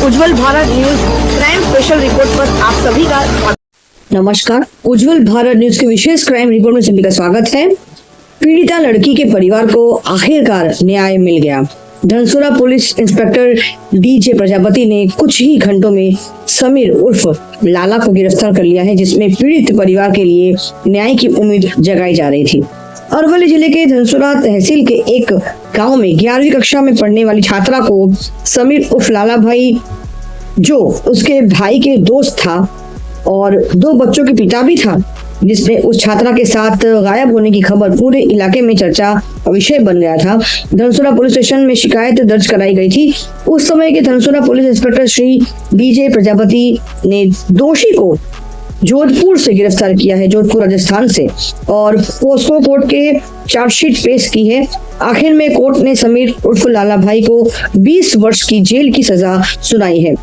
उज्जवल Bharat news crime special report पर आप सभी का नमस्कार। उज्जवल भारत न्यूज के विशेष क्राइम रिपोर्ट में सभी का स्वागत है। पीड़िता लड़की के परिवार को आखिरकार न्याय मिल गया। Dhansura police inspector DJ Prajapati ने कुछ ही घंटों में समीर उर्फ लाला को गिरफ्तार कर लिया है, जिसमें पीड़ित परिवार के लिए न्याय की उम्मीद जगाई जा रही थी। अरवली जिले के धनसुरा तहसील के एक गांव में 11वीं कक्षा में पढ़ने वाली छात्रा को समीर उर्फ लाला भाई, जो उसके भाई के दोस्त था और 2 बच्चों के पिता भी था, जिसमें उस छात्रा के साथ गायब होने की खबर पूरे इलाके में चर्चा विषय बन गया था। धनसुरा पुलिस स्टेशन में शिकायत दर्ज कराई गई थी। उस समय के Dhansura police inspector Shri DJ Prajapati ने दोषी को जोधपुर से गिरफ्तार किया है, जोधपुर राजस्थान से, और पोस्को कोर्ट के चार्जशीट पेश की है। आखिर में कोर्ट ने समीर उर्फ लाला भाई को 20 वर्ष की जेल की सजा सुनाई है।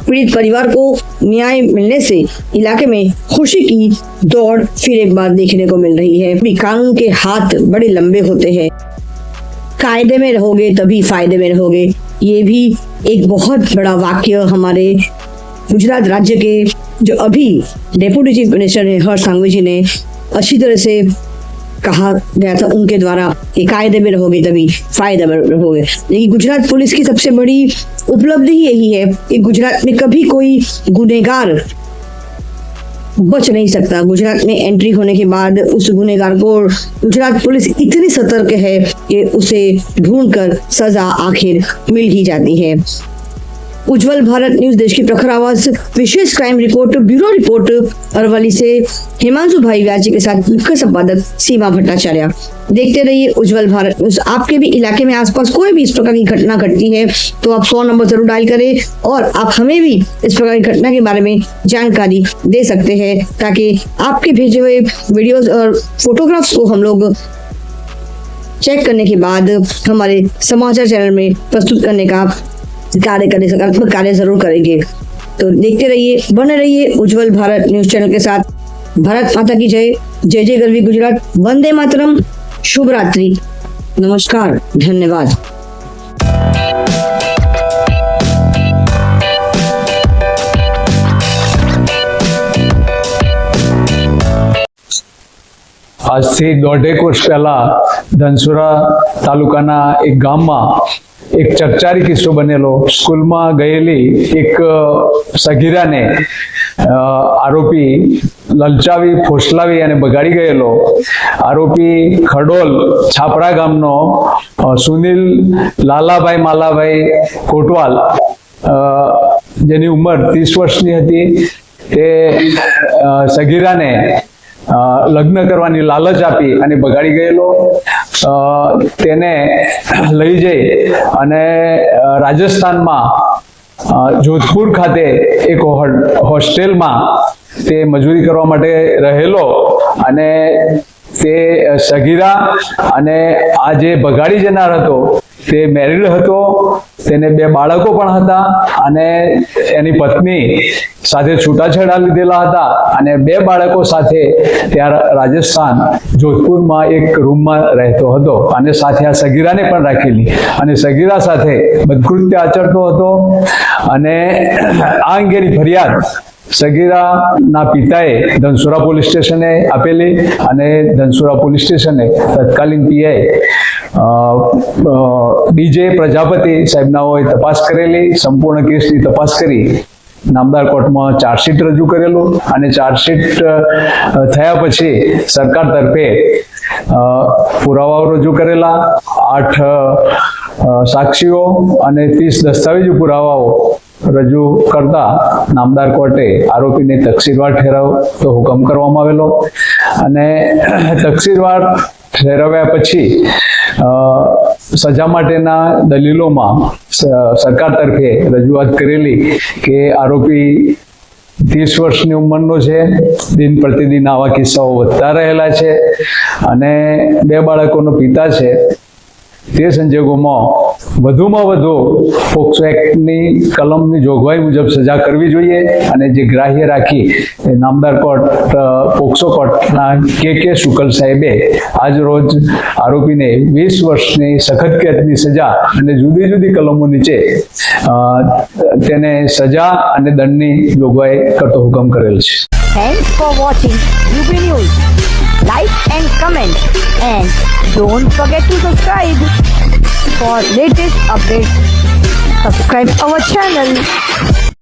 पीड़ित परिवार को न्याय मिलने से इलाके में खुशी की दौड़ फिर एक बार देखने को मिल रही है। कानून के हाथ बड़े लंबे होते हैं, कायदे में रहोगे तभी फायदे में रहोगे। ये भी एक बहुत बड़ा वाक्य हमारे गुजरात राज्य के जो अभी डेप्यूटी चीफ मिनिस्टर है हर्ष सांघवी जी ने अच्छी तरह से कहा गया था उनके द्वारा कि कायदे में रहोगे तभी फायदे में रहोगे। लेकिन गुजरात पुलिस की सबसे बड़ी उपलब्धि यही है कि गुजरात में कभी कोई गुनहगार बच नहीं सकता। गुजरात में एंट्री होने के बाद उस गुनहगार को गुजरात पुलिस इतनी सतर्क है कि उसे ढूंढकर सजा आखिर मिल ही जाती है। उज्जवल भारत न्यूज देश की प्रखर आवाज विशेष crime report bureau report Aravalli से हिमांशु भाई व्याजी के साथ मुख्य संपादक सीमा भट्टाचार्य। देखते रहिए उज्जवल भारत न्यूज। आपके भी इलाके में आसपास कोई भी इस प्रकार की घटना घटती है तो आप 100 नंबर जरूर डायल करें और आप हमें भी इस प्रकार की घटना के बारे में जानकारी दे सकते हैं, ताकि आपके भेजे हुए वीडियोस और फोटोग्राफ्स को हम लोग चेक करने के बाद हमारे समाचार चैनल में प्रस्तुत करने का सकारात्मक कार्य जरूर करेंगे। तो देखते रहिए, बने रहिए उज्जवल भारत न्यूज चैनल के साथ। भारत माता की जय, जय जय गरवी गुजरात, वंदे मातरम, शुभ रात्रि, नमस्कार, धन्यवाद। આજથી 1.5 વર્ષ પહેલા ધનસુરા તાલુકાના એક ગામમાં એક ચકચારી કિસ્સો બનેલો। સ્કૂલમાં ગયેલી એક સગીરાને આરોપી લલચાવી, ફોસલાવી અને બગાડી ગયેલો આરોપી ખડોલ છાપરા ગામનો સુનિલ લાલાભાઈ માલાભાઈ કોટવાલ, જેની ઉંમર 30 વર્ષની હતી, તે સગીરાને લગ્ન કરવાની લાલચ આપી અને બગાડી ગયેલો। તેને લઈ જઈ અને રાજસ્થાનમાં જોધપુર ખાતે એક હોસ્ટેલમાં તે મજૂરી કરવા માટે રહેલો અને તે સગીરા અને આ જે બગાડી જનાર હતો તે મેરીડ હતો, તેને 2 બાળકો પણ હતા અને એની પત્ની સાથે છૂટાછેડા લીધેલા હતા અને 2 બાળકો સાથે ત્યાં રાજસ્થાન જોધપુરમાં એક રૂમમાં રહેતો હતો અને સાથે આ સગીરાને પણ રાખેલી અને સગીરા સાથે બદકૃત્ય આચરતો હતો અને આ અંગેની ફરિયાદ સગીરાના પિતાએ ધનસુરા પોલીસ સ્ટેશને આપેલી અને ધનસુરા પોલીસ સ્ટેશને તત્કાલીન પીઆઈ ડીજે પ્રજાપતિ સાહેબનાઓએ તપાસ કરેલી। સંપૂર્ણ કેસની તપાસ કરી નામદાર કોર્ટમાં ચાર્જશીટ રજૂ કરેલું અને ચાર્જશીટ થયા પછી સરકાર તરફે પુરાવાઓ રજૂ કરેલા। 8 સાક્ષીઓ અને 30 દસ્તાવેજી પુરાવાઓ રજૂ કરતા નામદાર કોર્ટે આરોપીને તકસીરવાર ઠેરવતો હુકમ કરવામાં આવેલો અને તકસીરવાર ઠેરવ્યા પછી સજા માટેના દલીલોમાં સરકાર તરફે રજૂઆત કરેલી કે આરોપી 30 વર્ષની ઉંમરનો છે, દિન પ્રતિદિન આવા કિસ્સાઓ વધતા રહેલા છે અને 2 બાળકોનો પિતા છે તે સંજોગોમાં વધુમાં વધુ પોક્સો એક્ટની કલમની જોગવાઈ મુજબ સજા કરવી જોઈએ અને જે ગ્રાહ્ય રાખી એ નામદાર કોર્ટ પોક્સો કોર્ટના કે શુકલ સાહેબે આજ રોજ આરોપીને 20 વર્ષની સખત કેદની સજા અને જુદી જુદી કલમો નીચે તેને સજા અને દંડની જોગવાઈ કરતો હુકમ કરેલ છે. Thanks for watching UB News. Like and comment, and don't forget to subscribe for latest updates. Subscribe our channel.